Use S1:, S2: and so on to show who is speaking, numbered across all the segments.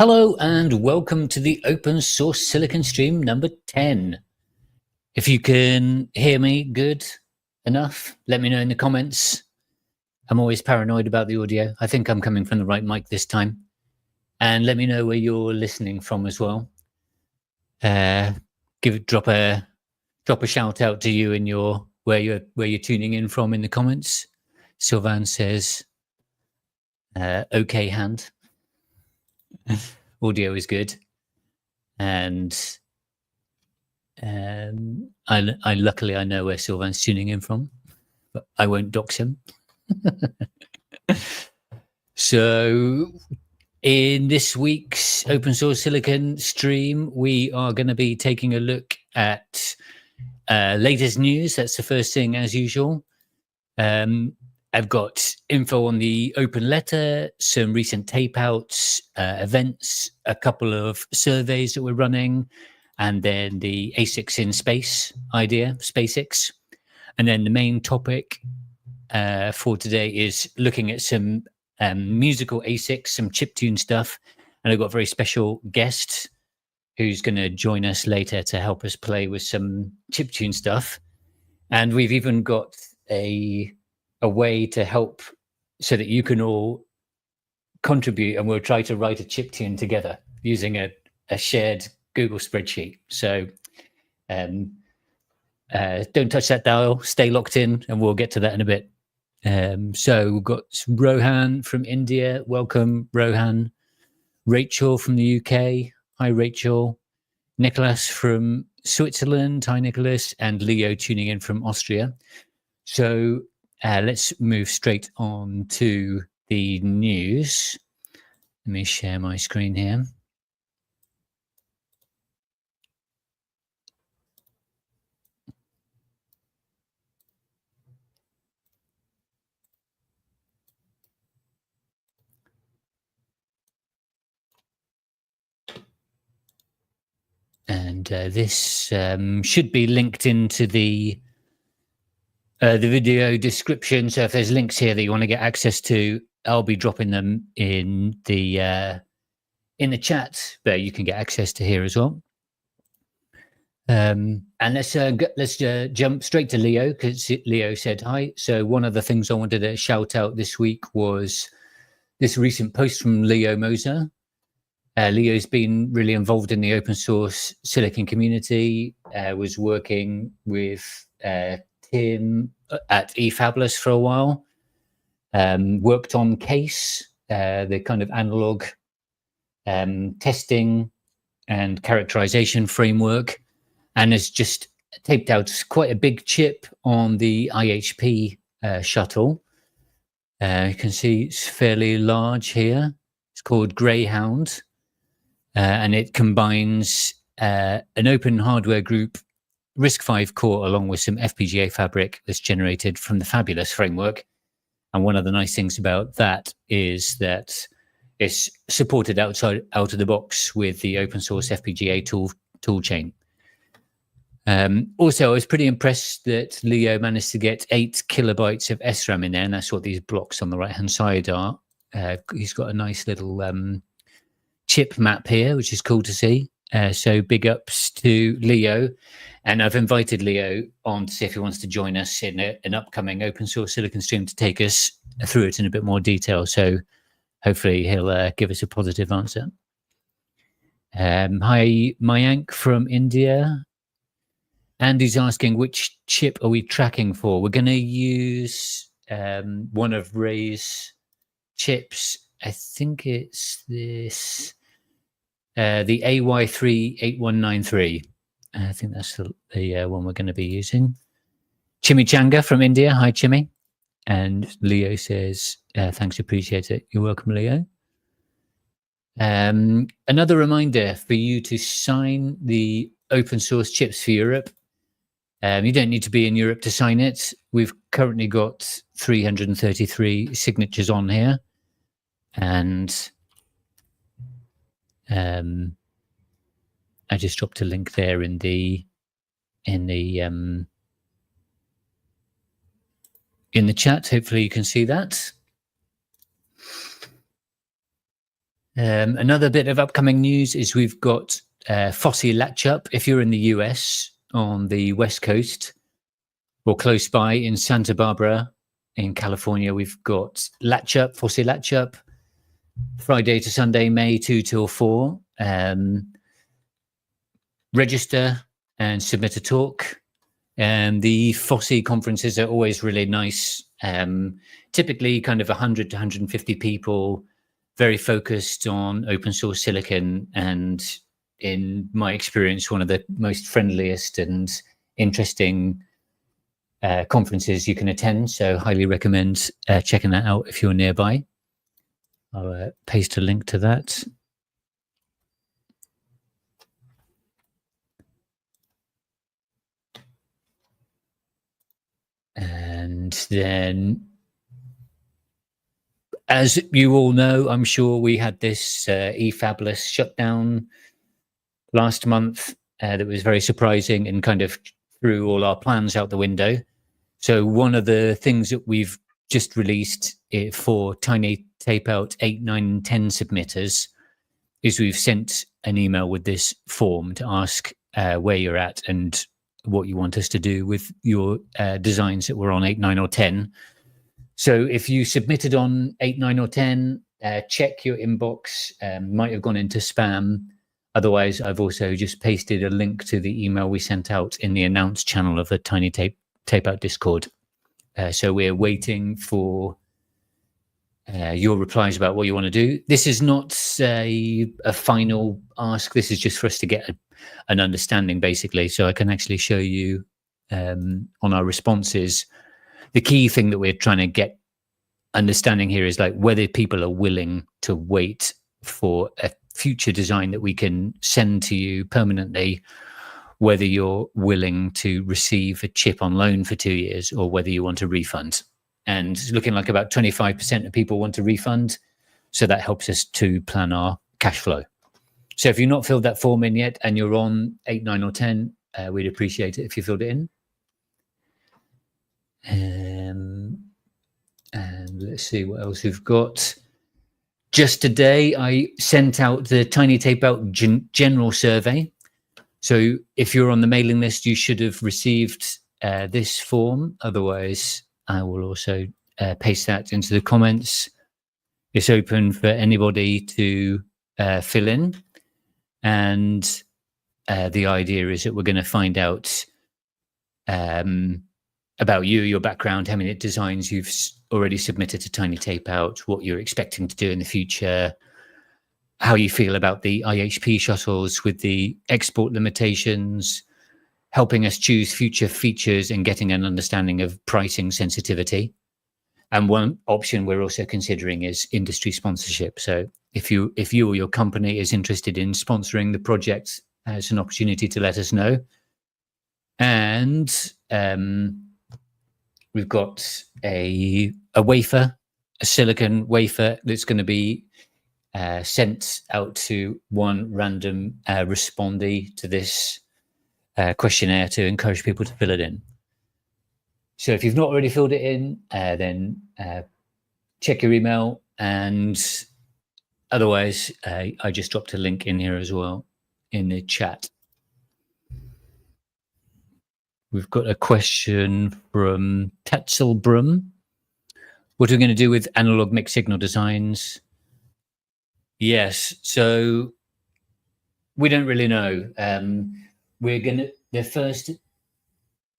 S1: Hello and welcome to the Open Source Silicon Stream number 10. If you can hear me good enough, let me know in the comments. I'm always paranoid about the audio. I think I'm coming from the right mic this time. And let me know where you're listening from as well. Drop a shout out to you in your where you're tuning in from in the comments. Sylvan says, okay hand. Audio is good. And I luckily I know where Sylvan's tuning in from, but I won't dox him. So in this week's Open Source Silicon stream, we are going to be taking a look at latest news. That's the first thing, as usual. I've got info on the open letter, some recent tape outs, events, a couple of surveys that we're running, and then the ASICs in space idea, SpaceX. And then the main topic for today is looking at some musical ASICs, some chiptune stuff. And I've got a very special guest who's going to join us later to help us play with some chiptune stuff. And we've even got a way to help so that you can all contribute, and we'll try to write a chiptune together using a shared Google spreadsheet. So don't touch that dial, stay locked in, and we'll get to that in a bit. So we've got Rohan from India. Welcome, Rohan. Rachel from the UK. Hi, Rachel. Nicholas from Switzerland. Hi, Nicholas. And Leo tuning in from Austria. So let's move straight on to the news. Let me share my screen here. And this should be linked into the video description. So if there's links here that you want to get access to, I'll be dropping them in the chat, but you can get access to here as well. And let's jump straight to Leo, because Leo said hi. So one of the things I wanted to shout out this week was this recent post from Leo Moser. Leo's been really involved in the open source silicon community, was working with Tim at eFabulous for a while, worked on CASE, the kind of analog testing and characterization framework, and has just taped out quite a big chip on the IHP shuttle. You can see it's fairly large here. It's called Greyhound. And it combines an open hardware group RISC-V core along with some FPGA fabric that's generated from the Fabulous framework. And one of the nice things about that is that it's supported out of the box with the open source FPGA toolchain. Also, I was pretty impressed that Leo managed to get 8 kilobytes of SRAM in there, and that's what these blocks on the right-hand side are. He's got a nice little chip map here, which is cool to see. So big ups to Leo, and I've invited Leo on to see if he wants to join us in an upcoming open source silicon stream to take us through it in a bit more detail. So hopefully he'll give us a positive answer. Hi, Mayank from India. Andy's asking, which chip are we tracking for? We're going to use one of Ray's chips. I think it's this, the AY38193. I think that's the one we're going to be using. Chimichanga from India. Hi, Chimi. And Leo says, thanks, appreciate it. You're welcome, Leo. Another reminder for you to sign the open source chips for Europe. You don't need to be in Europe to sign it. We've currently got 333 signatures on here. And I just dropped a link there in the chat. Hopefully you can see that. Another bit of upcoming news is we've got FOSSI Latch Up. If you're in the US on the West Coast or close by in Santa Barbara in California, we've got Latch Up, FOSSI Latch Up, Friday to Sunday, May 2 till 4. Register and submit a talk. The FOSSI conferences are always really nice. Typically kind of 100 to 150 people, very focused on open source silicon, and in my experience, one of the most friendliest and interesting conferences you can attend. So highly recommend checking that out if you're nearby. I'll paste a link to that. And then, as you all know, I'm sure we had this eFabless shutdown last month that was very surprising and kind of threw all our plans out the window. So one of the things that we've just released for Tiny Tapeout 8, 9, and 10 submitters is we've sent an email with this form to ask where you're at and what you want us to do with your designs that were on 8, 9, or 10. So if you submitted on 8, 9, or 10, check your inbox. Might have gone into spam. Otherwise, I've also just pasted a link to the email we sent out in the announced channel of the Tiny Tapeout Discord. So we're waiting for your replies about what you want to do. This is not a final ask. This is just for us to get an understanding, basically, so I can actually show you on our responses. The key thing that we're trying to get understanding here is like whether people are willing to wait for a future design that we can send to you permanently, whether you're willing to receive a chip on loan for 2 years or whether you want a refund. And it's looking like about 25% of people want a refund. So that helps us to plan our cash flow. So if you've not filled that form in yet and you're on 8, 9, or 10, we'd appreciate it if you filled it in. And let's see what else we've got. Just today, I sent out the Tiny Tapeout general survey. So if you're on the mailing list, you should have received this form. Otherwise, I will also paste that into the comments. It's open for anybody to fill in. And the idea is that we're going to find out about you, your background, how many designs you've already submitted to Tiny Tapeout, what you're expecting to do in the future, how you feel about the IHP shuttles with the export limitations, helping us choose future features and getting an understanding of pricing sensitivity. And one option we're also considering is industry sponsorship. So if you or your company is interested in sponsoring the project, it's an opportunity to let us know. And we've got a wafer, a silicon wafer that's going to be sent out to one random respondee to this questionnaire to encourage people to fill it in. So if you've not already filled it in, then check your email. And otherwise, I just dropped a link in here as well in the chat. We've got a question from Tetzelbrum. What are we going to do with analog mixed signal designs? Yes, so we don't really know. The first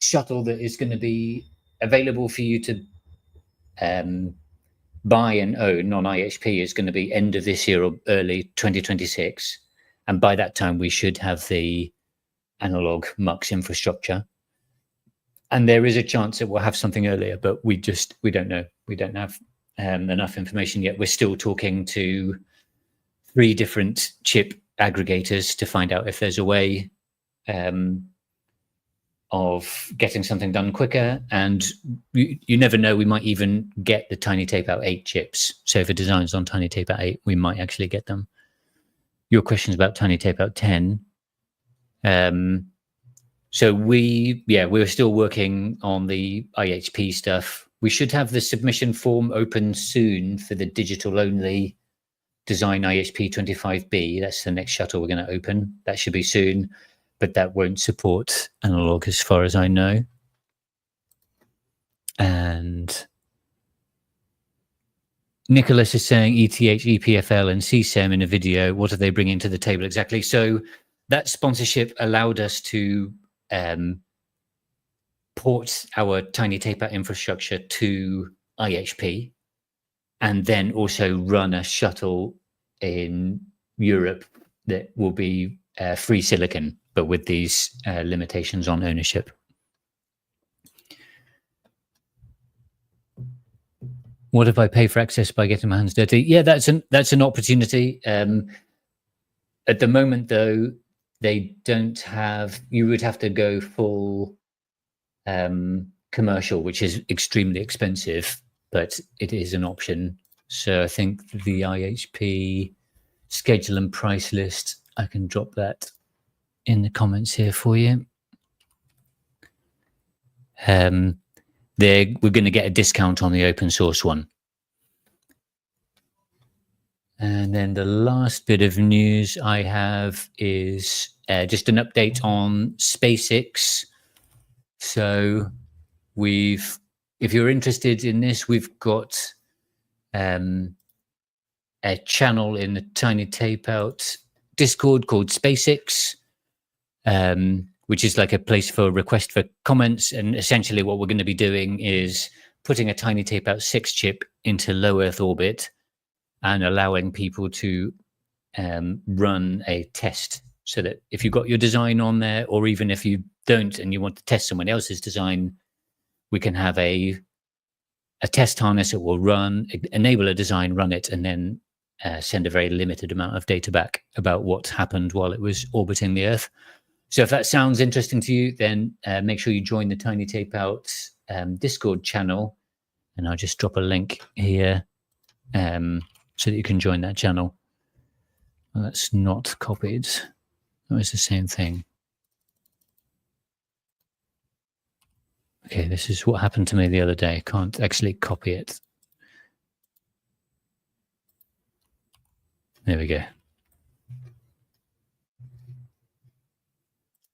S1: shuttle that is going to be available for you to buy and own on IHP is going to be end of this year or early 2026. And by that time, we should have the analog MUX infrastructure. And there is a chance that we'll have something earlier, but we don't know. We don't have enough information yet. We're still talking to 3 different chip aggregators to find out if there's a way of getting something done quicker. And you never know, we might even get the Tiny Tapeout 8 chips. So if a design's on Tiny Tapeout 8, we might actually get them. Your question's about Tiny Tapeout 10. So we're still working on the IHP stuff. We should have the submission form open soon for the digital only design IHP 25B. That's the next shuttle we're going to open. That should be soon, but that won't support analog as far as I know. And Nicholas is saying ETH, EPFL, and CSEM in a video. What are they bringing to the table exactly? So that sponsorship allowed us to port our tiny tape-out infrastructure to IHP, and then also run a shuttle in Europe that will be free silicon, but with these limitations on ownership. What if I pay for access by getting my hands dirty? Yeah, that's an opportunity. At the moment, though, they don't have. You would have to go full commercial, which is extremely expensive, but it is an option. So I think the IHP schedule and price list, I can drop that in the comments here for you. We're going to get a discount on the open source one. And then the last bit of news I have is just an update on SpaceX. So if you're interested in this, we've got a channel in the Tiny Tape Out Discord called SpaceX, which is like a place for request for comments. And essentially what we're going to be doing is putting a Tiny Tape Out 6 chip into low Earth orbit and allowing people to run a test, so that if you've got your design on there, or even if you don't and you want to test someone else's design, we can have a test harness that will enable a design, run it, and then send a very limited amount of data back about what happened while it was orbiting the Earth. So if that sounds interesting to you, then make sure you join the Tiny Tape Out Discord channel, and I'll just drop a link here so that you can join that channel. Well, that's not copied. That was the same thing. Okay, this is what happened to me the other day. I can't actually copy it. There we go.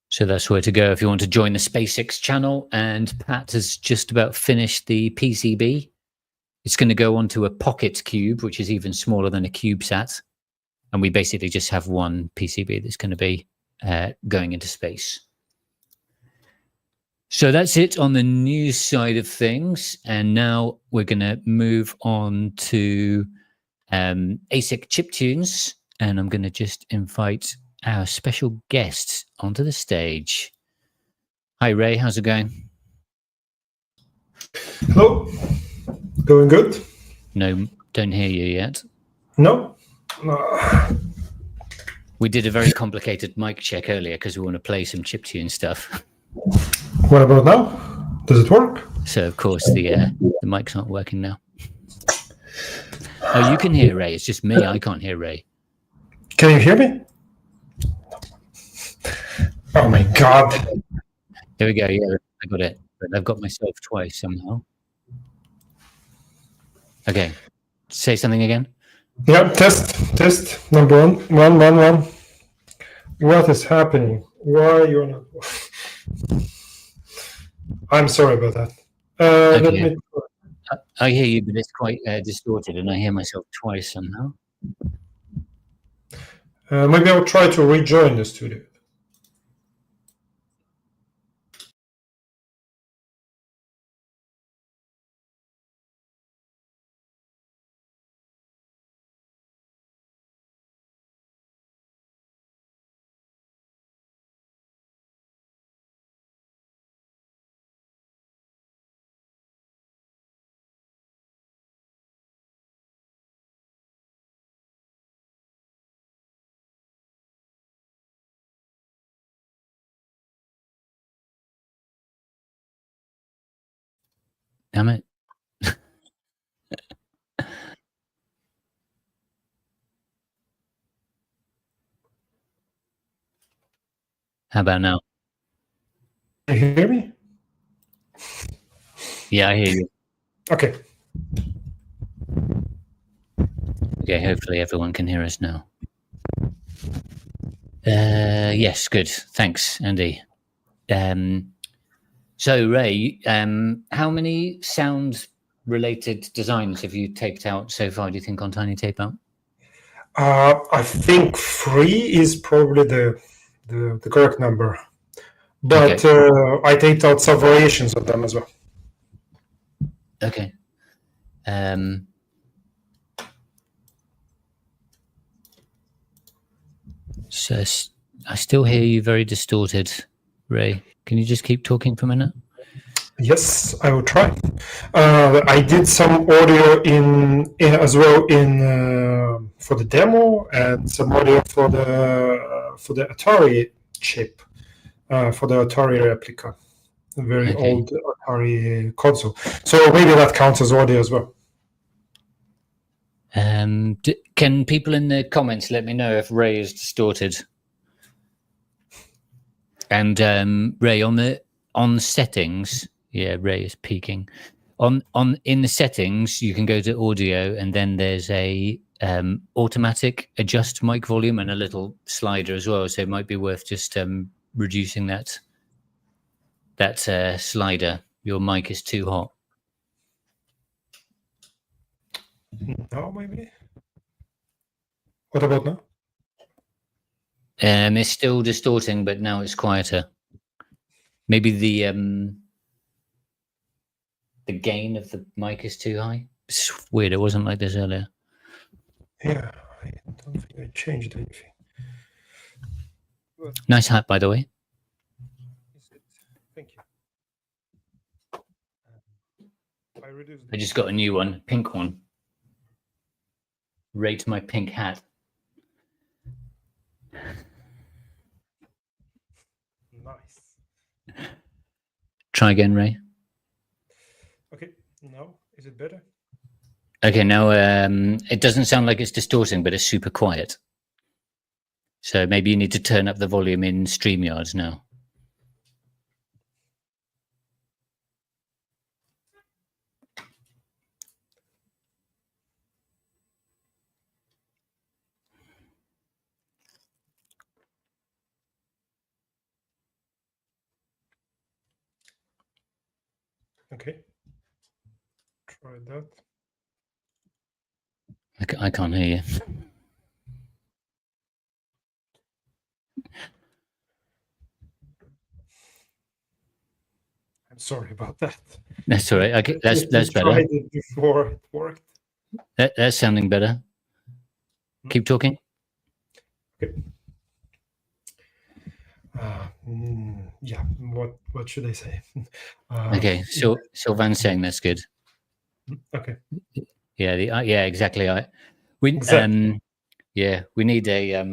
S1: So that's where to go if you want to join the SpaceX channel. And Pat has just about finished the PCB. It's going to go onto a pocket cube, which is even smaller than a CubeSat. And we basically just have one PCB that's going to be going into space. So that's it on the news side of things. And now we're going to move on to ASIC chiptunes. And I'm going to just invite our special guest onto the stage. Hi, Ray. How's it going?
S2: Hello. Going good?
S1: No, don't hear you yet.
S2: No.
S1: We did a very complicated mic check earlier because we want to play some chiptune stuff.
S2: What about now? Does it work?
S1: So, of course, the mic's not working now. Oh, you can hear Ray. It's just me. I can't hear Ray.
S2: Can you hear me? Oh, my God.
S1: There we go. Yeah, I got it. But I've got myself twice somehow. Okay. Say something again.
S2: Yeah, test. Number one. What is happening? Why you're not... I'm sorry about that.
S1: Okay. I hear you, but it's quite distorted, and I hear myself twice somehow.
S2: Maybe I'll try to rejoin the studio.
S1: Damn it. How about now?
S2: Can you hear me?
S1: Yeah, I hear you.
S2: Okay.
S1: Okay, hopefully everyone can hear us now. Yes, good. Thanks, Andy. So, Ray, how many sound-related designs have you taped out so far, do you think, on Tiny Tape Out?
S2: I think 3 is probably the correct number. But I taped out some variations of them as well.
S1: Okay. So I still hear you very distorted, Ray. Can you just keep talking for a minute?
S2: Yes, I will try. I did some audio in as well in for the demo, and some audio for the Atari chip, for the Atari replica, a very old Atari console. So maybe that counts as audio as well.
S1: Can people in the comments let me know if Ray is distorted? And Ray, on settings, yeah, Ray is peaking. In the settings, you can go to audio, and then there's a automatic adjust mic volume and a little slider as well. So it might be worth just reducing that slider. Your mic is too hot.
S2: No, maybe. What about now?
S1: It's still distorting, but now it's quieter. Maybe the gain of the mic is too high. It's weird. It wasn't like this earlier.
S2: Yeah, I don't think I changed anything.
S1: Nice hat, by the way.
S2: Thank you.
S1: I just got a new one, pink one. Rate my pink hat.
S2: Nice.
S1: Try again, Ray.
S2: Okay, now is it better?
S1: Okay, now it doesn't sound like it's distorting, but it's super quiet. So maybe you need to turn up the volume in StreamYard now.
S2: Okay. Try that.
S1: I can't hear you.
S2: I'm sorry about that.
S1: That's all right. Okay, that's better.
S2: Tried it before it worked.
S1: That's sounding better. Keep talking.
S2: Okay. Yeah. What should I say?
S1: Okay. So Sylvan's saying that's good.
S2: Okay.
S1: Yeah. Yeah. Exactly. We need a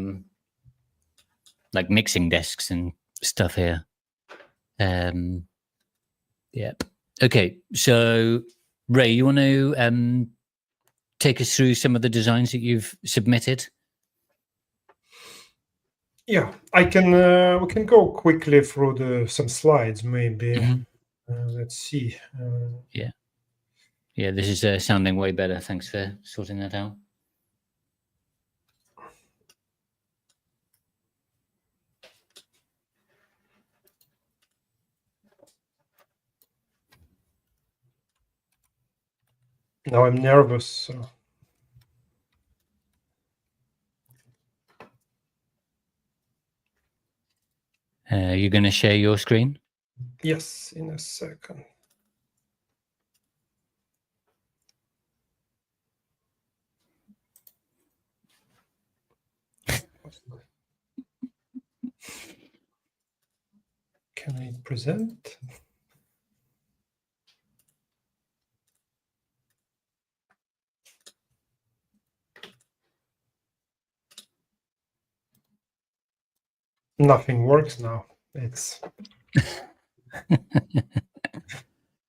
S1: like mixing desks and stuff here. Yep. Okay. So Ray, you want to take us through some of the designs that you've submitted?
S2: Yeah, I can. We can go quickly through some slides, maybe. Let's see.
S1: Yeah. This is sounding way better. Thanks for sorting that out.
S2: Now I'm nervous. So.
S1: You're going to share your screen?
S2: Yes, in a second. Can I present? Nothing works now. It's.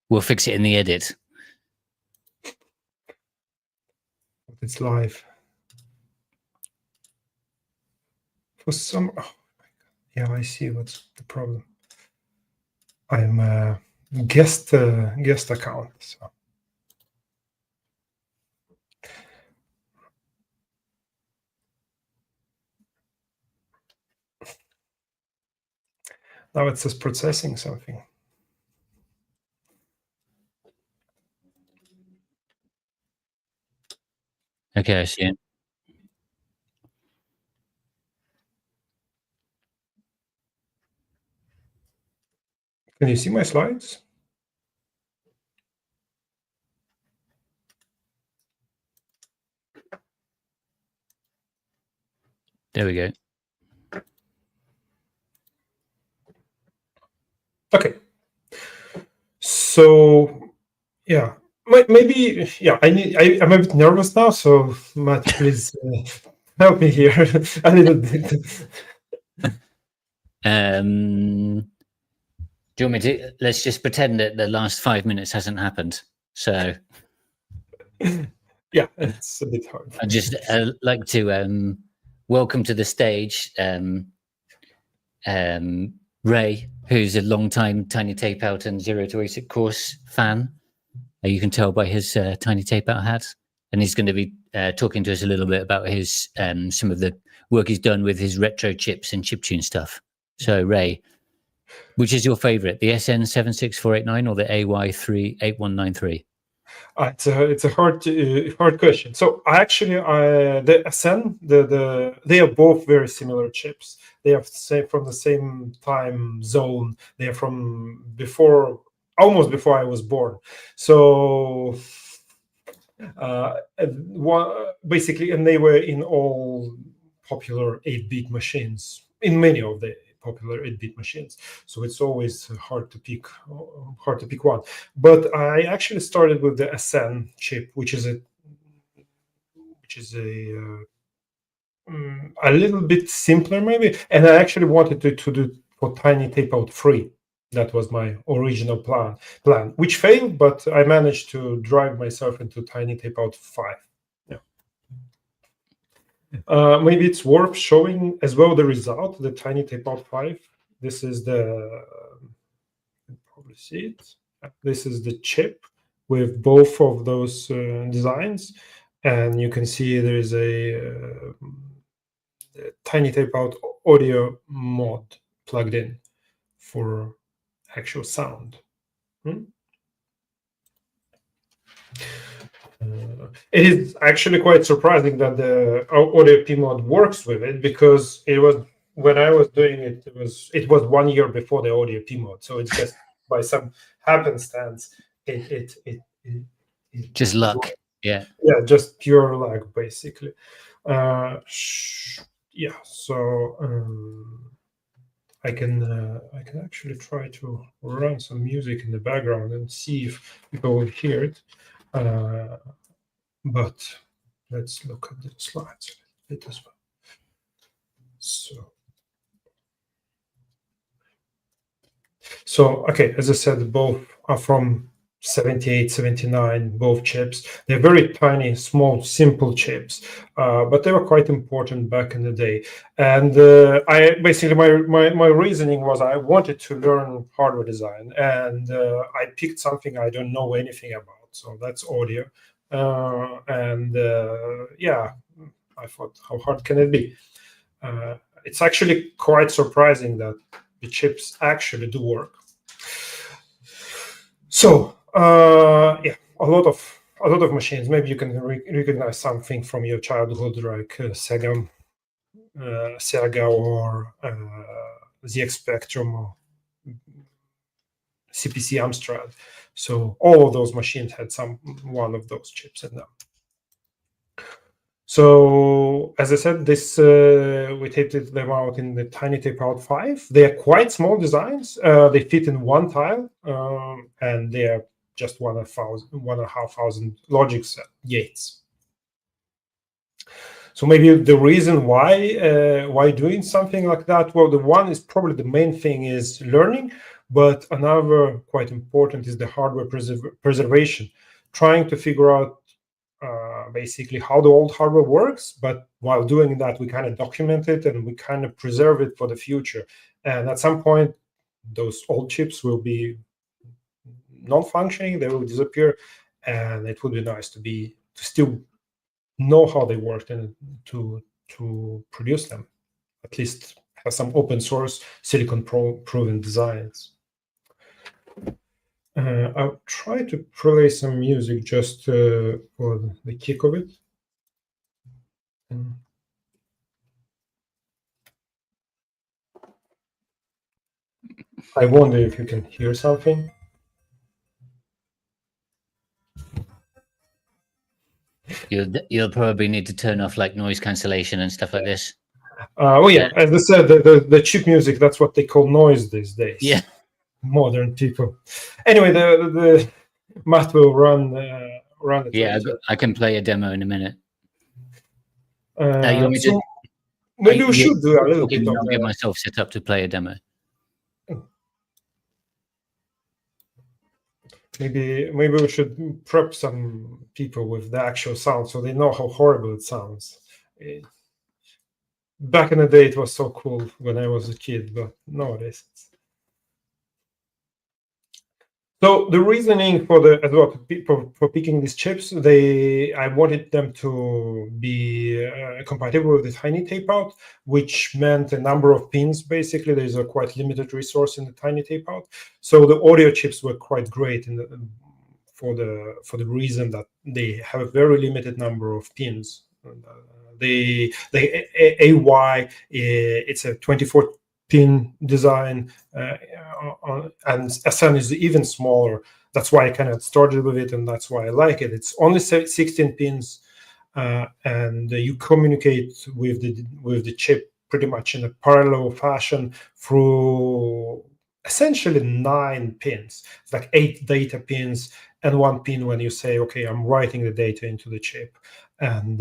S1: We'll fix it in the edit.
S2: It's live. For some. Oh, yeah, I see what's the problem. I'm a guest account. So. Now it says processing something.
S1: Okay, I see it.
S2: Can you see my slides?
S1: There we go.
S2: Okay. So yeah, maybe yeah. I'm a bit nervous now, so Matt, please help me here a little bit.
S1: Do you want me to? Let's just pretend that the last 5 minutes hasn't happened. So
S2: Yeah, it's a bit hard.
S1: I'd just like to welcome to the stage Ray, who's a long-time Tiny Tape Out and Zero to ASIC course fan. You can tell by his Tiny Tape Out hat. And he's going to be talking to us a little bit about his some of the work he's done with his retro chips and chiptune stuff. So, Ray, which is your favorite, the SN76489 or the AY38193?
S2: It's a hard question. So the SN they are both very similar chips. They are from the same time zone. They are from almost before I was born. So basically, and they were in all popular 8-bit machines, in many of the popular 8-bit machines. So it's always hard to pick one. But I actually started with the SN chip, which is a little bit simpler maybe. And I actually wanted to do for Tiny Tape Out 3. That was my original plan, which failed, but I managed to drive myself into Tiny Tape Out 5. Yeah. Maybe it's worth showing as well the result, the Tiny Tape Out 5. This is probably see it. This is the chip with both of those designs, and you can see there is a Tiny Tape Out audio mod plugged in for actual sound. It is actually quite surprising that the audio P mod works with it, because it was when I was doing it, it was 1 year before the audio P mod, so it's just by some happenstance it
S1: just luck. Yeah,
S2: just pure luck basically. Yeah, so I can actually try to run some music in the background and see if people will hear it. But let's look at the slides a bit as well. So okay, as I said, both are from 78, 79, both chips. They're very tiny, small, simple chips, but they were quite important back in the day. And I basically, my reasoning was I wanted to learn hardware design, and I picked something I don't know anything about. So that's audio. Yeah, I thought, how hard can it be? It's actually quite surprising that the chips actually do work. So yeah, a lot of machines. Maybe you can recognize something from your childhood, like Sega or ZX Spectrum or CPC Amstrad. So all of those machines had one of those chips in them. So as I said, we taped them out in the Tiny Tape Out 5. They are quite small designs. They fit in one tile, and they are just 1,500 logic gates. So maybe the reason why doing something like that, well, the one is probably the main thing is learning, but another quite important is the hardware preservation, trying to figure out basically how the old hardware works, but while doing that, we kind of document it and we kind of preserve it for the future. And at some point, those old chips will be non-functioning, they will disappear, and it would be nice to still know how they worked and to produce them, at least has some open source silicon proven designs. I'll try to play some music just for the kick of it. I wonder if you can hear something.
S1: You'll probably need to turn off like noise cancellation and stuff like this.
S2: Oh yeah, as I said, the chip music, that's what they call noise these days.
S1: Yeah.
S2: Modern people. Anyway, the Matt will run it.
S1: Yeah, I can play a demo in a minute. You want me
S2: So maybe we should do a little bit of
S1: I'll get myself set up to play a demo.
S2: Maybe we should prep some people with the actual sound so they know how horrible it sounds. Back in the day, it was so cool when I was a kid, but nowadays. So the reasoning for for picking these chips, I wanted them to be compatible with the tiny tape out, which meant a number of pins. Basically, there's a quite limited resource in the tiny tape out. So the audio chips were quite great for the reason that they have a very limited number of pins. The AY, it's a 24 pin design, and SN is even smaller. That's why I kind of started with it, and that's why I like it. It's only 16 pins, and you communicate with the chip pretty much in a parallel fashion through essentially 9 pins. It's like 8 data pins and 1 pin when you say, okay, I'm writing the data into the chip, and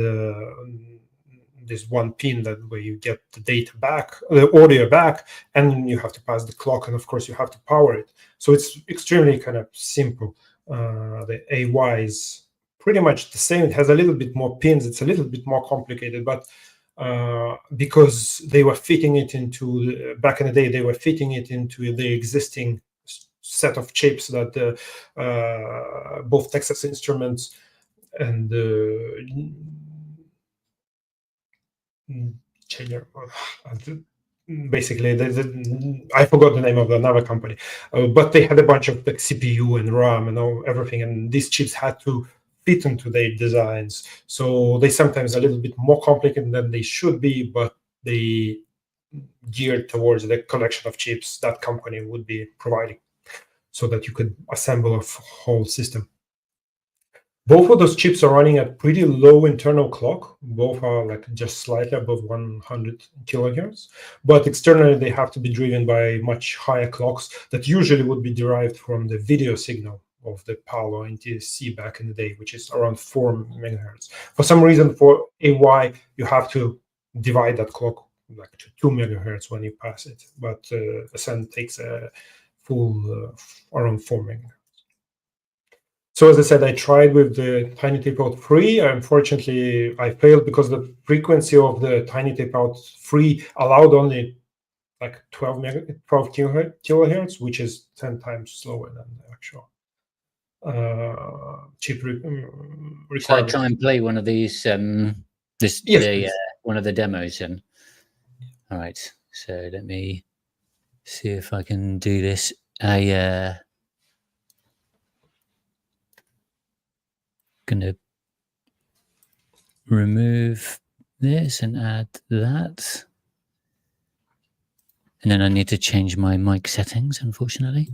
S2: there's 1 pin that where you get the data back, the audio back, and you have to pass the clock, and of course you have to power it. So it's extremely kind of simple. The AY is pretty much the same. It has a little bit more pins. It's a little bit more complicated, but because they were fitting it into back in the day, they were fitting it into the existing set of chips that both Texas Instruments and basically I forgot the name of another company, but they had a bunch of like CPU and RAM and everything, and these chips had to fit into their designs. So they sometimes a little bit more complicated than they should be, but they geared towards the collection of chips that company would be providing, so that you could assemble a whole system. Both of those chips are running at pretty low internal clock. Both are like just slightly above 100 kilohertz, but externally they have to be driven by much higher clocks that usually would be derived from the video signal of the Palo NTSC back in the day, which is around 4 megahertz. For some reason, for AY, you have to divide that clock like to 2 megahertz when you pass it, but SN takes a full around 4 megahertz. So as I said, I tried with the Tiny Tape Out 3. Unfortunately, I failed because the frequency of the Tiny Tape Out 3 allowed only like 12 kilohertz, which is 10 times slower than the actual chip requirement.
S1: Shall I try and play one of these? One of the demos. All right. So let me see if I can do this. Gonna remove this and add that, and then I need to change my mic settings, unfortunately.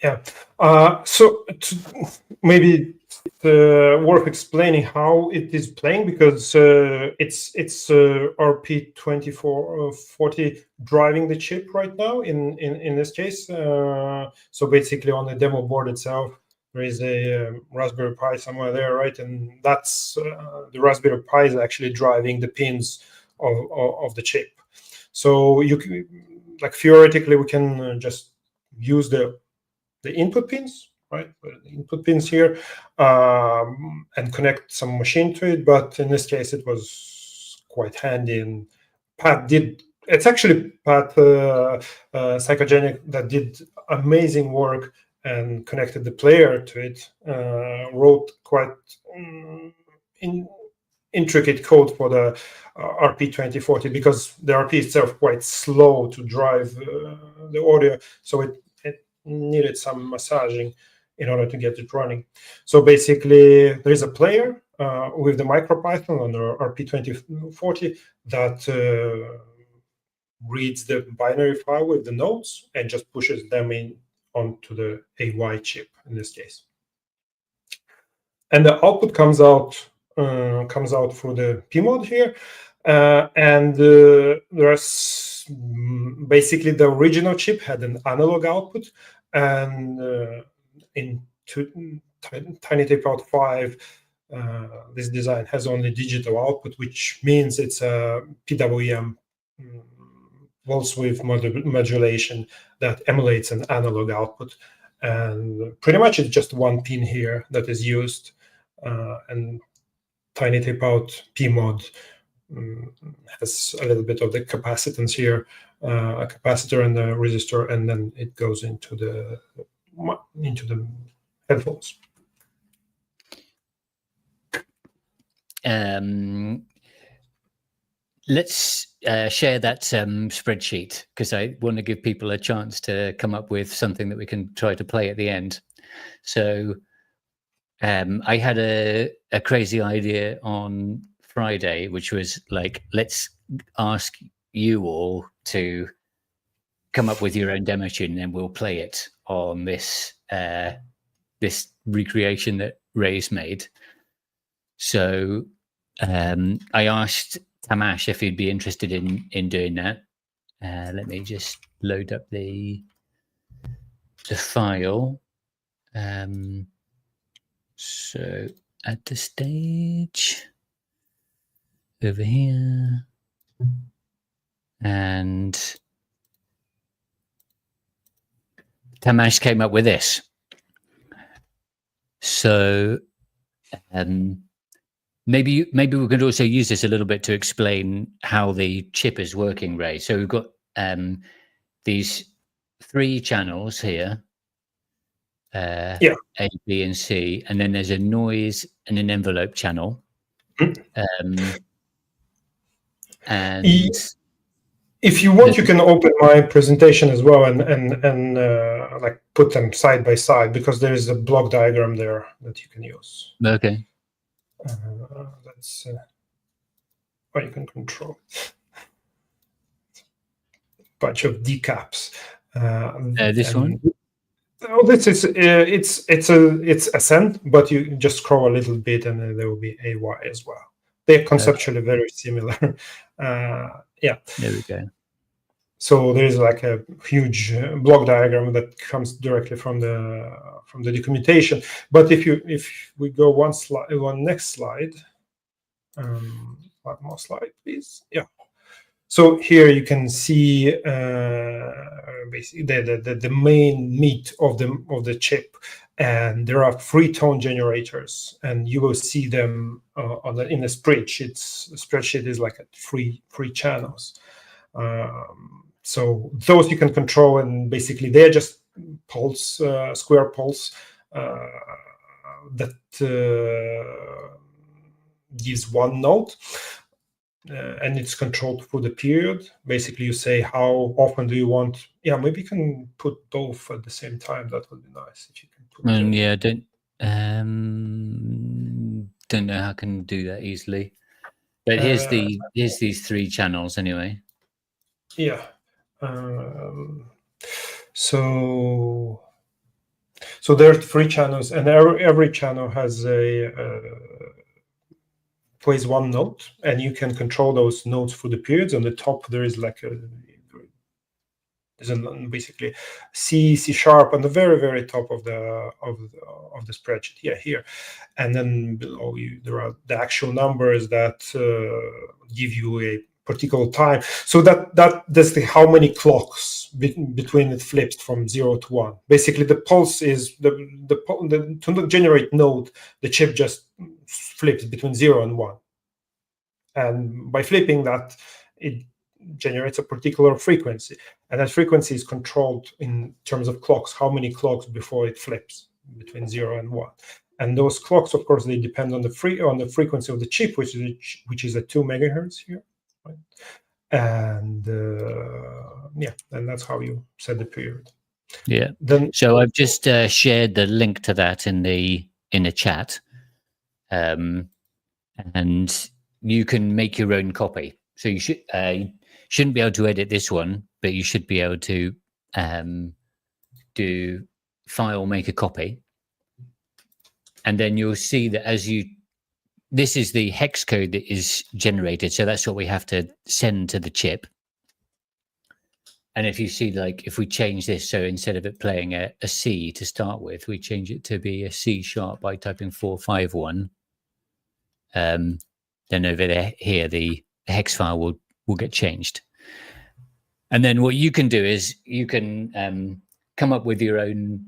S2: Yeah. So maybe worth explaining how it is playing, because it's RP2440 driving the chip right now in this case. So basically on the demo board itself, there is a Raspberry Pi somewhere there, right? And that's the Raspberry Pi is actually driving the pins of the chip. So you can, like, theoretically, we can just use the input pins, right? The input pins here, and connect some machine to it. But in this case, it was quite handy, and Pat did. It's actually Pat Psychogenic that did amazing work and connected the player to it. Wrote quite intricate code for the RP2040, because the RP itself quite slow to drive the audio, so it needed some massaging in order to get it running. So basically, there is a player with the MicroPython on the RP2040 that reads the binary file with the nodes and just pushes them in onto the AY chip in this case. And the output comes out through the PMOD here, and there's basically the original chip had an analog output, and in Tiny Tape Out 5, this design has only digital output, which means it's a PWM pulse width modulation that emulates an analog output. And pretty much it's just one pin here that is used, and Tiny Tape Out PMOD has a little bit of the capacitance here, a capacitor and a resistor, and then it goes into the headphones.
S1: Let's share that spreadsheet, because I want to give people a chance to come up with something that we can try to play at the end. So I had a crazy idea on Friday, which was like, let's ask you all to come up with your own demo tune, and then we'll play it on this this recreation that Ray's made. So I asked Tamash if he'd be interested in doing that. Let me just load up the file. So at the stage over here, and Tamash came up with this. So maybe we could also use this a little bit to explain how the chip is working, Ray. So we've got these 3 channels here, A, B, and C, and then there's a noise and an envelope channel. And
S2: if you want, you can open my presentation as well and like put them side by side, because there is a block diagram there that you can use.
S1: Okay.
S2: That's or you can control a bunch of decaps.
S1: This one.
S2: Oh, this is it's ascend, but you just scroll a little bit, and then there will be AY as well. They're conceptually very similar. Yeah.
S1: There we go.
S2: So there is like a huge block diagram that comes directly from the documentation. But if we go one next slide, one more slide, please. Yeah. So here you can see basically the main meat of the chip, and there are 3 tone generators, and you will see them in the spreadsheet. The spreadsheet is like 3 channels. So those you can control, and basically they're just pulse, square pulse that gives one note. And it's controlled through the period. Basically, you say how often do you want. Yeah, maybe you can put both at the same time. That would be nice if you can put.
S1: Yeah, don't know how I can do that easily. But here's these 3 channels anyway.
S2: Yeah. So So there are 3 channels, and every channel has a plays 1 note, and you can control those notes for the periods. On the top there is like basically C sharp on the very top of the spreadsheet here, and then below there are the actual numbers that give you a particular time. So that's how many clocks between it flips from 0 to 1. Basically, the pulse is to generate node, the chip just flips between 0 and 1, and by flipping that, it generates a particular frequency, and that frequency is controlled in terms of clocks, how many clocks before it flips between 0 and 1. And those clocks, of course, they depend on the frequency of the chip, which is at 2 megahertz here, right? And and that's how you set the period.
S1: Yeah. So I've just shared the link to that in the chat, and you can make your own copy. So you shouldn't be able to edit this one, but you should be able to do file, make a copy, and then you'll see that this is the hex code that is generated. So that's what we have to send to the chip. And if you see, like, if we change this, so instead of it playing a C to start with, we change it to be a C sharp by typing 451. Then over there, here, the hex file will get changed. And then what you can do is you can come up with your own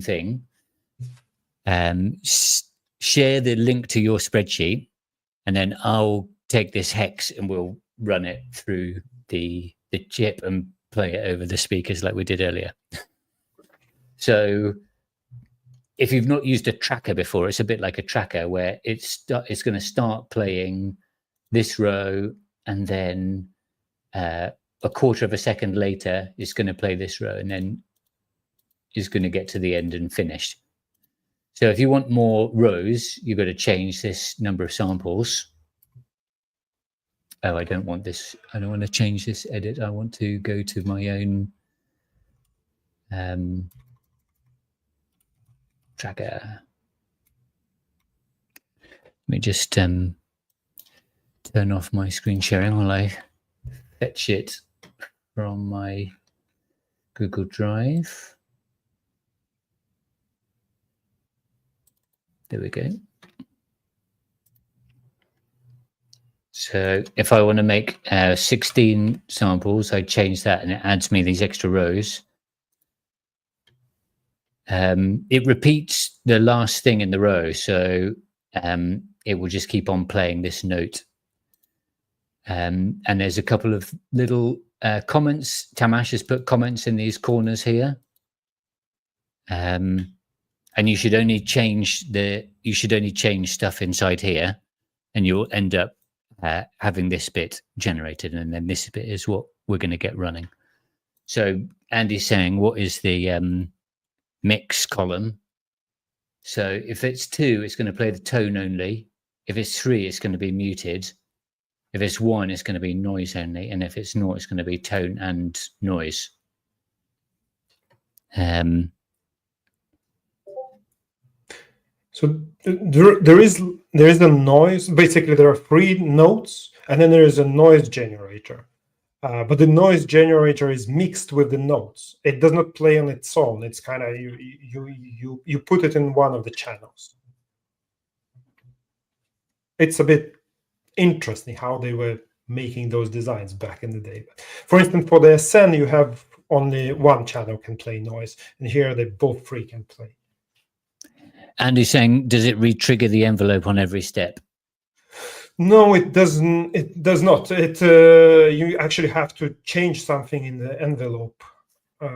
S1: thing. Share the link to your spreadsheet, and then I'll take this hex and we'll run it through the chip and play it over the speakers like we did earlier. So if you've not used a tracker before, it's a bit like a tracker where it's going to start playing this row, and then a quarter of a second later it's going to play this row, and then it's going to get to the end and finish. So if you want more rows, you've got to change this number of samples. Oh, I don't want this. I don't want to change this edit. I want to go to my own tracker. Let me just turn off my screen sharing while I fetch it from my Google Drive. There we go. So if I want to make 16 samples, I change that and it adds me these extra rows. It repeats the last thing in the row, so it will just keep on playing this note. And there's a couple of little comments. Tamash has put comments in these corners here. And you should only change stuff inside here, and you'll end up having this bit generated, and then this bit is what we're going to get running. So Andy's saying, what is the mix column? So if it's 2, it's going to play the tone only. If it's 3, it's going to be muted. If it's 1, it's going to be noise only. And if it's 0, it's going to be tone and noise.
S2: So there is the noise. Basically, there are 3 notes, and then there is a noise generator. But the noise generator is mixed with the notes. It does not play on its own. It's kind of you put it in one of the channels. It's a bit interesting how they were making those designs back in the day. For instance, for the SN, you have only one channel can play noise, and here they both 3 can play.
S1: Andy's saying, does it re-trigger the envelope on every step?
S2: No, it doesn't. It does not. You actually have to change something in the envelope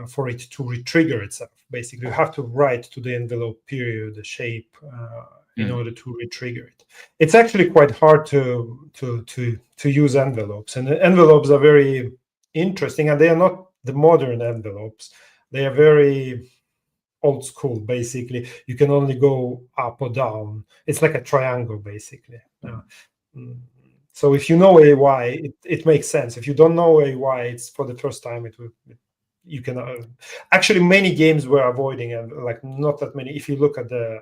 S2: for it to re-trigger itself. Basically, you have to write to the envelope period, the shape, in order to re-trigger it. It's actually quite hard to use envelopes, and the envelopes are very interesting, and they are not the modern envelopes. They are very old school. Basically, you can only go up or down. It's like a triangle, basically. So if you know AY, it makes sense. If you don't know AY, it's for the first time, it you can actually many games were avoiding, and like not that many. If you look at the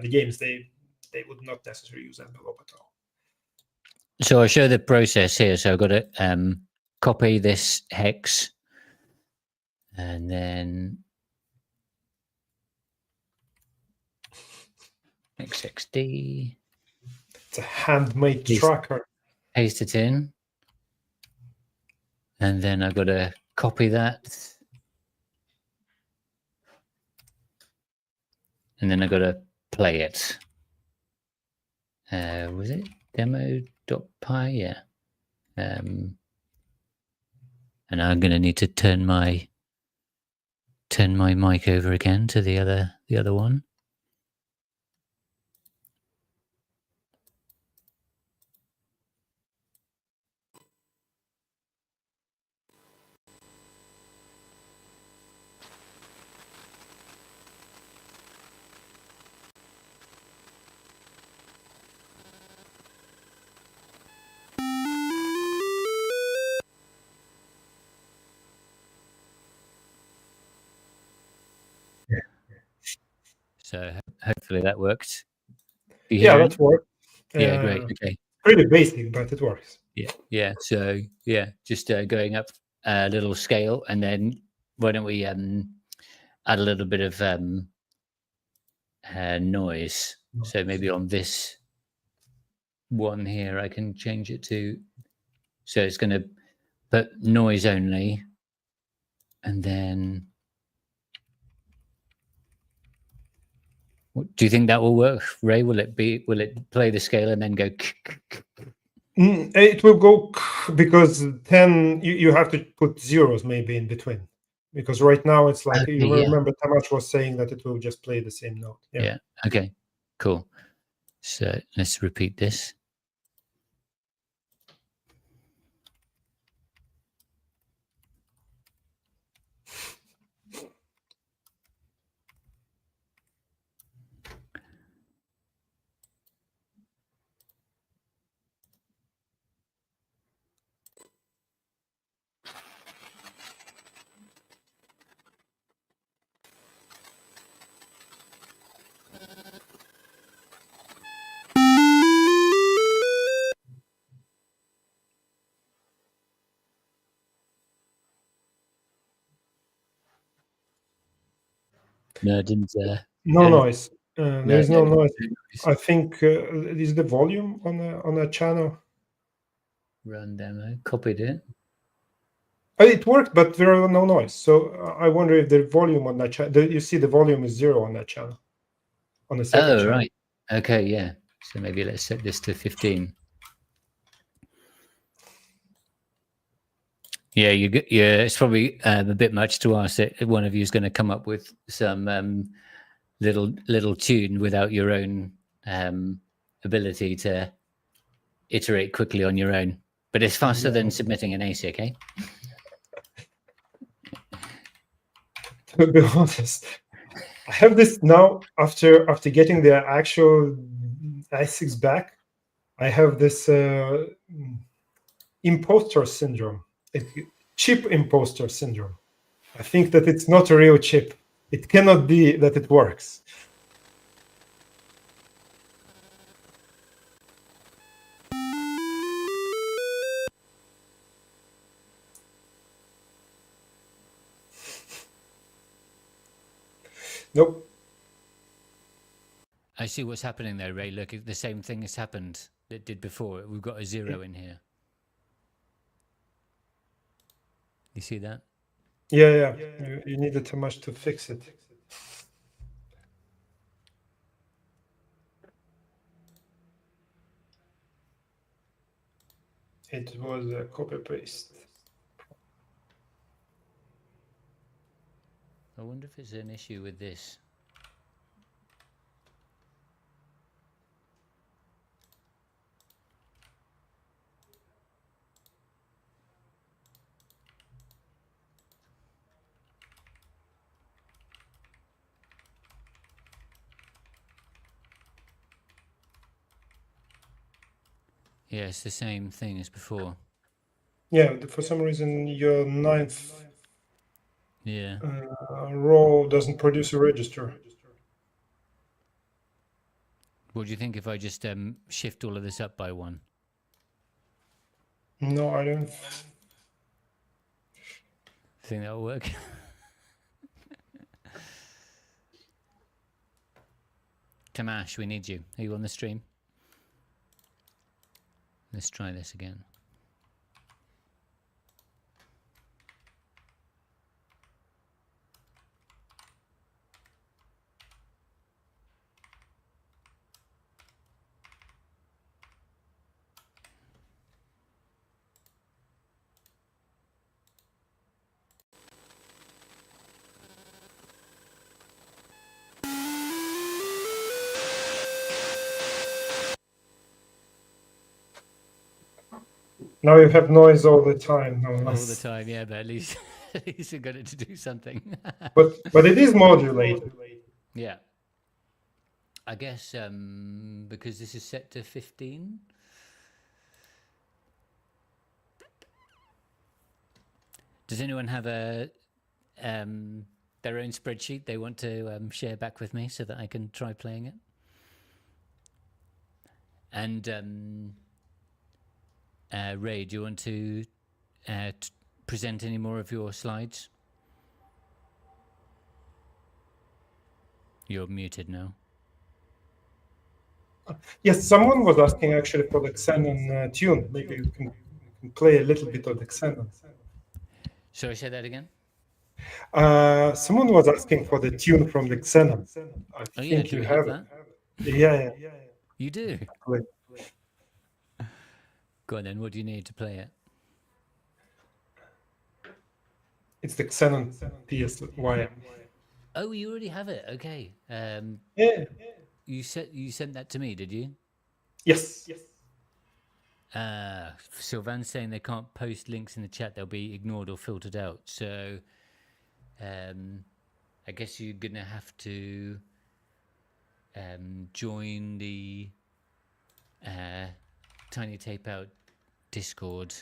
S2: games, they would not necessarily use envelope at all.
S1: So I'll show the process here. So I've got to copy this hex, and then XXD.
S2: It's a handmade tracker.
S1: Paste it in, and then I've got to copy that, and then I've got to play it. Was it demo.py? Yeah. And I'm going to need to turn my mic over again to the other one. So hopefully that worked.
S2: Yeah, that worked.
S1: Yeah, great. Okay.
S2: Pretty basic, but it works.
S1: Yeah. So yeah, just going up a little scale, and then why don't we add a little bit of noise? So maybe on this one here, I can change it to. So it's going to put noise only, and then. Do you think that will work, Ray? Will it play the scale and then go?
S2: It will go because then you have to put zeros maybe in between, because right now it's like you remember Tamás was saying that it will just play the same note.
S1: Yeah. Okay. Cool. So let's repeat this. No, I didn't.
S2: No noise. There is no noise. I think is the volume on a channel.
S1: Run demo. Copied it.
S2: It worked, but there are no noise. So I wonder if the volume on that channel. You see, the volume is 0 on that channel. On the second channel.
S1: Right. Okay. Yeah. So maybe let's set this to 15. Yeah, it's probably a bit much to ask that one of you is going to come up with some little tune without your own ability to iterate quickly on your own. But it's faster than submitting an ASIC, eh?
S2: To be honest, I have this now after getting the actual ASICs back. I have this imposter syndrome. Chip imposter syndrome. I think that it's not a real chip. It cannot be that it works. Nope.
S1: I see what's happening there, Ray. Look, the same thing has happened that did before. We've got a 0 in here. You see that?
S2: Yeah. You needed too much to fix it. It was a copy paste.
S1: I wonder if it's an issue with this. Yeah, it's the same thing as before.
S2: Yeah, for some reason your 9th
S1: Yeah.
S2: Raw doesn't produce a register.
S1: What do you think if I just shift all of this up by 1?
S2: No, I don't.
S1: Think that'll work? Tamash, we need you. Are you on the stream? Let's try this again.
S2: Now you have noise all the time. No,
S1: All the time, yeah, but at least you got it to do something.
S2: but it is modulated.
S1: Yeah. I guess because this is set to 15. Does anyone have a their own spreadsheet they want to share back with me so that I can try playing it? And Ray, do you want to present any more of your slides? You're muted now.
S2: Yes, someone was asking actually for the Xenon tune. Maybe you can play a little bit of the Xenon.
S1: Sorry, say that again?
S2: Someone was asking for the tune from the Xenon. I think
S1: do
S2: you
S1: we
S2: have
S1: that?
S2: it. Yeah.
S1: You do?
S2: Wait.
S1: Go on then, what do you need to play it?
S2: It's the Xenon TSYM.
S1: Oh, you already have it. Okay.
S2: Yeah.
S1: You sent that to me, did you?
S2: Yes.
S1: Sylvan's saying they can't post links in the chat; they'll be ignored or filtered out. So, I guess you're gonna have to join the Tiny Tape Out Discord.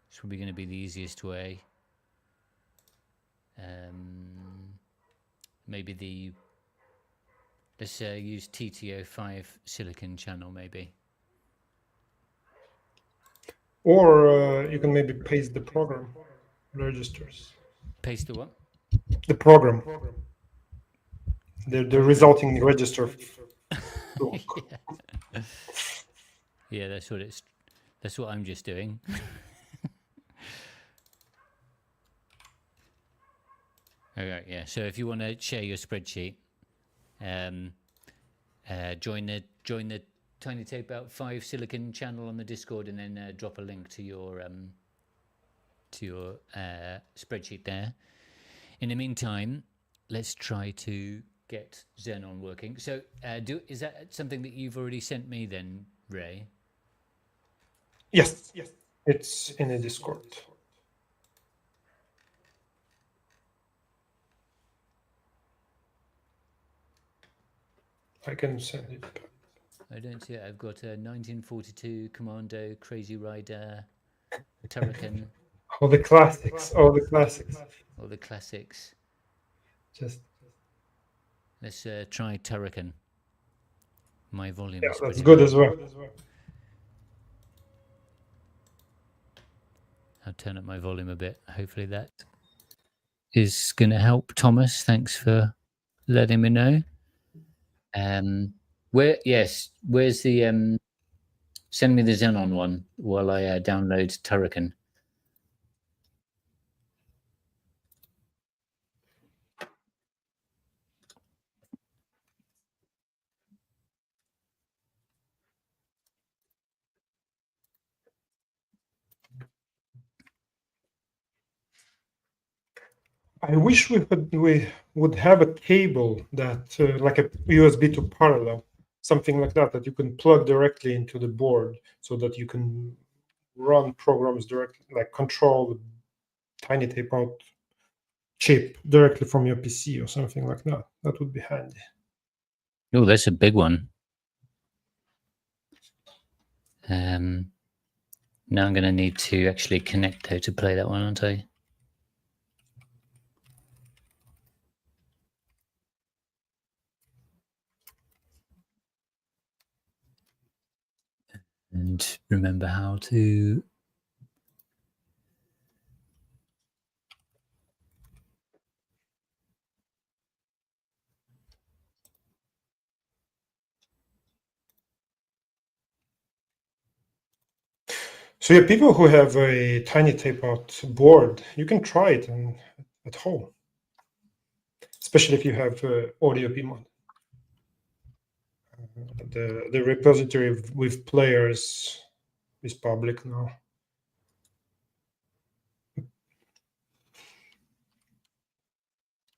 S1: It's probably going to be the easiest way. Maybe let's use TTO5 Silicon channel, maybe.
S2: Or you can maybe paste the program registers.
S1: Paste the what?
S2: The program. The resulting register.
S1: Yeah, that's what I'm just doing. Okay, yeah. So if you want to share your spreadsheet, join the Tiny Tape Out 5 Silicon channel on the Discord, and then drop a link to your spreadsheet there. In the meantime, let's try to get Xenon working. So, is that something that you've already sent me then, Ray?
S2: Yes. It's in the Discord. I can send it back.
S1: I don't see it. I've got a 1942 Commando, Crazy Rider, Turrican.
S2: All the classics.
S1: All the classics. Let's try Turrican. My volume is
S2: that's good as well.
S1: I'll turn up my volume a bit. Hopefully that is going to help. Thomas, thanks for letting me know. Where's the send me the Xenon one while I download Turrican.
S2: I wish we would have a cable that like a USB to parallel, something like that you can plug directly into the board so that you can run programs directly, like control the Tiny Tape Out chip directly from your PC or something like that. That would be handy.
S1: Oh, that's a big one. Now I'm going to need to actually connect though to play that one, aren't I? and remember how to.
S2: So yeah, people who have a tiny tape-out board, you can try it at home, especially if you have audio bmod. The repository with players is public now.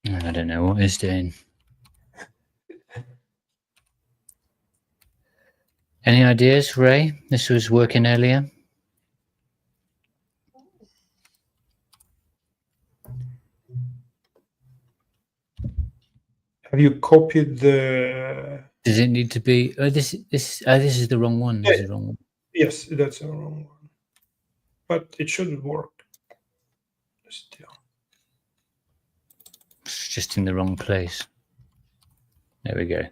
S1: I don't know what it's doing. Any ideas, Ray? This was working earlier.
S2: Have you copied the?
S1: Does it need to be? Oh, this is the wrong one. This is the wrong one.
S2: Yes, that's the wrong one, but it should work still.
S1: It's just in the wrong place. There we go.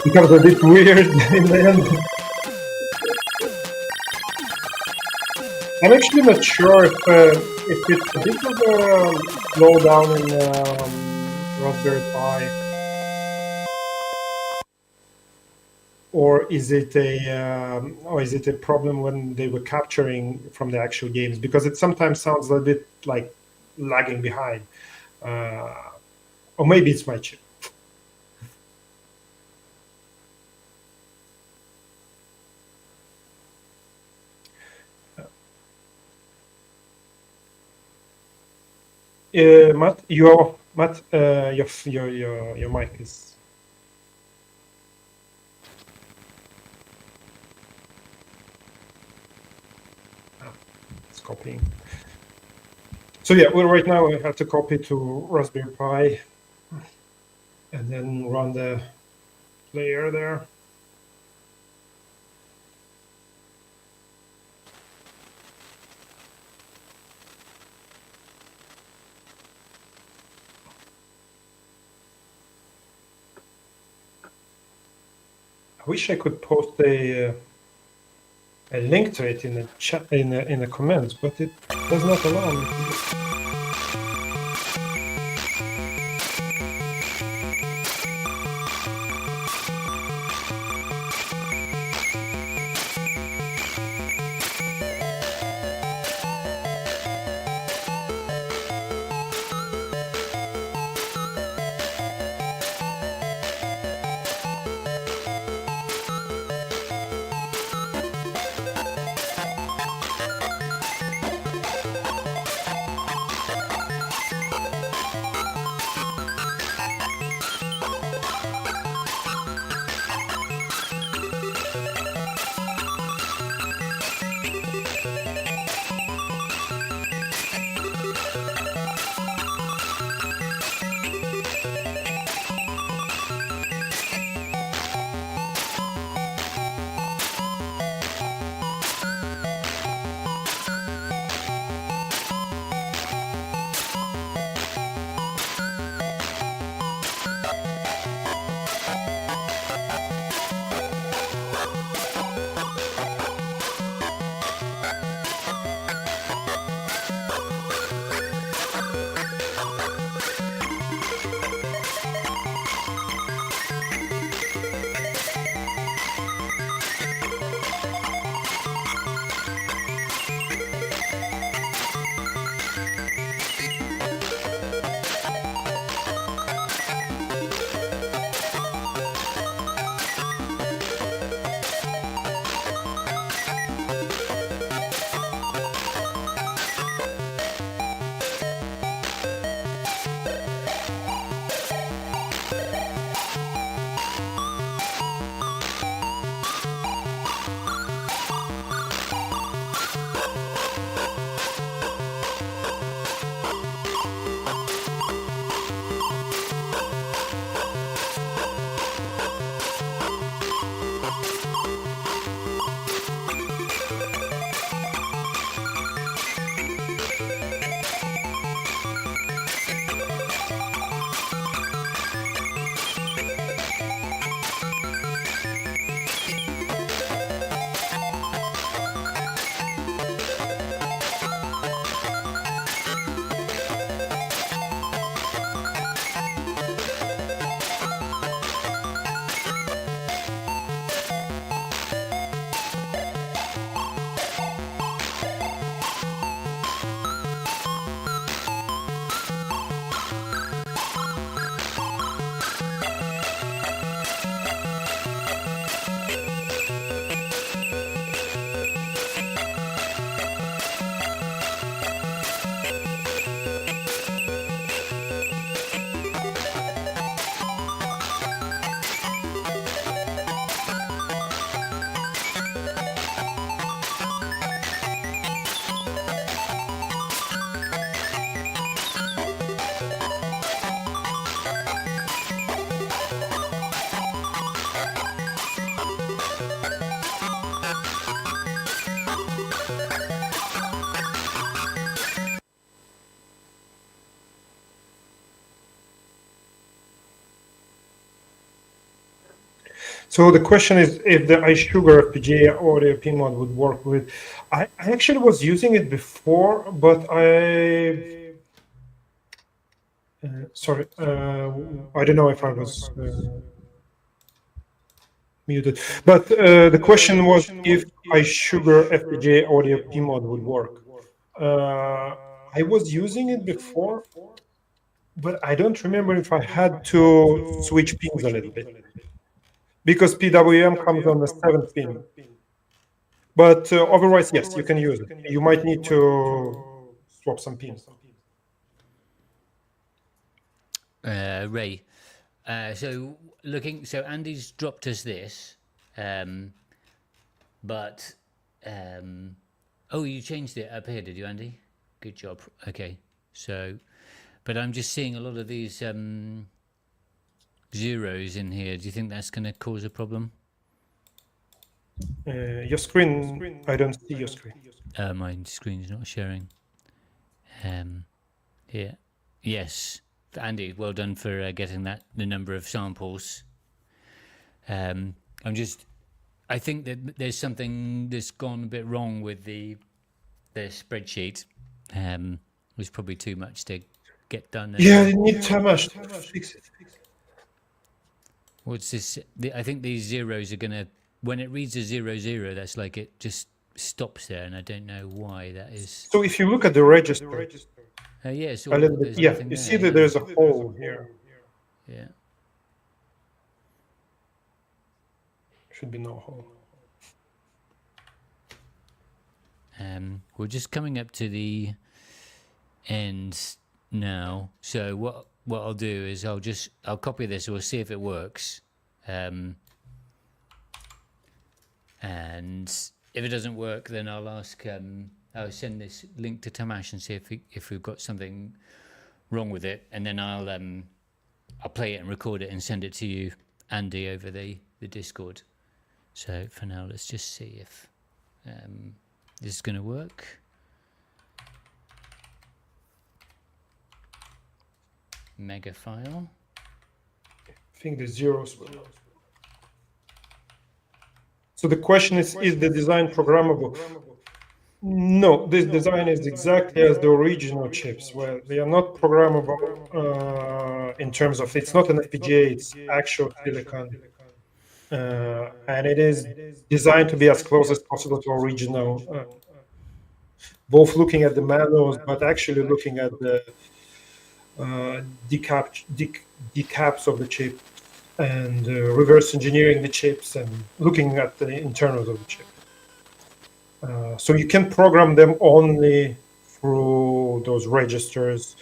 S2: Becomes a bit weird in the end. I'm actually not sure if it's a bit of a slowdown in Raspberry Pi, or is it a problem when they were capturing from the actual games? Because it sometimes sounds a bit like lagging behind, or maybe it's my chip. Matt, your mic is. It's copying. So yeah, well, right now we have to copy to Raspberry Pi, and then run the player there. I wish I could post a link to it in the chat in the comments, but it does not allow me to do it. So the question is if the iSugar FPGA audio PMOD would work with. I actually was using it before, but sorry, I don't know if I was muted. But the question was if iSugar FPGA audio PMOD would work. I was using it before, but I don't remember if I had to switch pins a little bit, because PWM comes on the 7th pin. But otherwise, yes, you can use it. You might need to swap some pins.
S1: Ray, so Andy's dropped us this, but oh, you changed it up here, did you, Andy? Good job. Okay, so, but I'm just seeing a lot of these zeros in here. Do you think that's going to cause a problem?
S2: Your screen, I don't see your screen.
S1: My screen's not sharing. Here, yes, Andy, well done for getting the number of samples. I think that there's something that's gone a bit wrong with the spreadsheet. It was probably too much to get done.
S2: Yeah, you need too much to fix it.
S1: What's this? I think these zeros are gonna, when it reads a 00, that's like it just stops there, and I don't know why that is.
S2: So if you look at the register,
S1: yeah,
S2: a little bit, yeah, you see that there's a hole here.
S1: Yeah.
S2: Should be no hole.
S1: We're just coming up to the end now. So what I'll do is I'll copy this. We'll see if it works. And if it doesn't work, then I'll ask. I'll send this link to Tamash and see if we've got something wrong with it, and then I'll play it and record it and send it to you, Andy, over the Discord. So for now, let's just see if this is going to work. Mega file.
S2: I think the zeros will. So the question is the design programmable? No, this design is exactly as the original chips, where they are not programmable in terms of, it's not an FPGA, it's actual silicon. And it is designed to be as close as possible to original, both looking at the manuals, but actually looking at the decaps of the chip and reverse engineering the chips and looking at the internals of the chip. So you can program them only through those registers,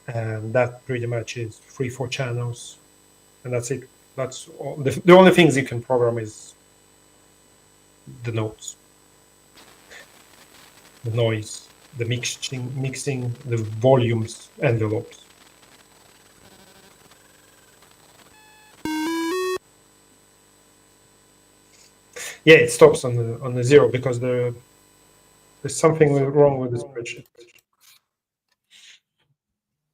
S2: and that pretty much is 3-4 channels, and that's it. That's all. The only things you can program is the notes, the noise, the mixing, the volumes, envelopes. Yeah, it stops on the 0 because there's something wrong with the spreadsheet.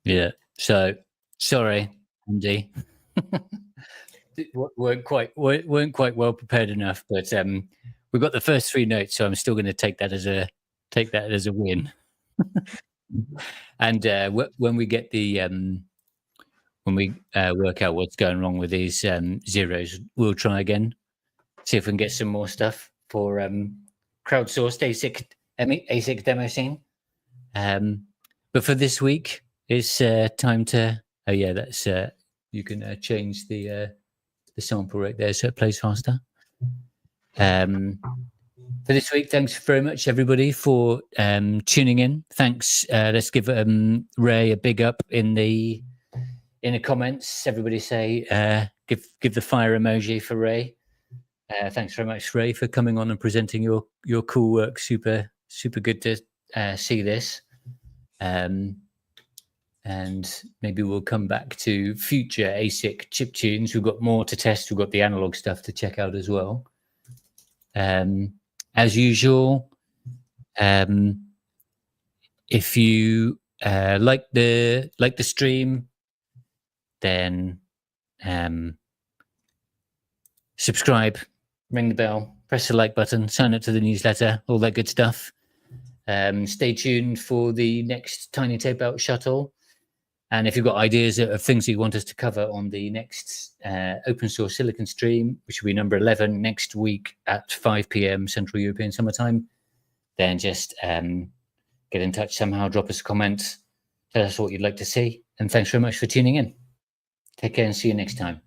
S1: Yeah. So sorry, Andy. weren't quite well prepared enough, but we've got the first 3 notes, so I'm still going to take that as a win. And when we get the when we work out what's going wrong with these zeros, we'll try again, see if we can get some more stuff for crowdsourced ASIC demo scene. But for this week, it's time to. Oh yeah, that's you can change the sample right there so it plays faster. For this week, thanks very much everybody for tuning in. Thanks. Let's give Ray a big up in the comments. Everybody say give the fire emoji for Ray. Thanks very much, Ray, for coming on and presenting your cool work. Super good to see this. And maybe we'll come back to future ASIC chip tunes. We've got more to test. We've got the analog stuff to check out as well. As usual, if you like the stream, then subscribe, ring the bell, press the like button, sign up to the newsletter, all that good stuff. Stay tuned for the next Tiny Tape Out shuttle. And if you've got ideas of things that you want us to cover on the next Open Source Silicon stream, which will be number 11 next week at 5 p.m. Central European Summertime, then just get in touch somehow, drop us a comment, tell us what you'd like to see. And thanks very much for tuning in. Take care and see you next time.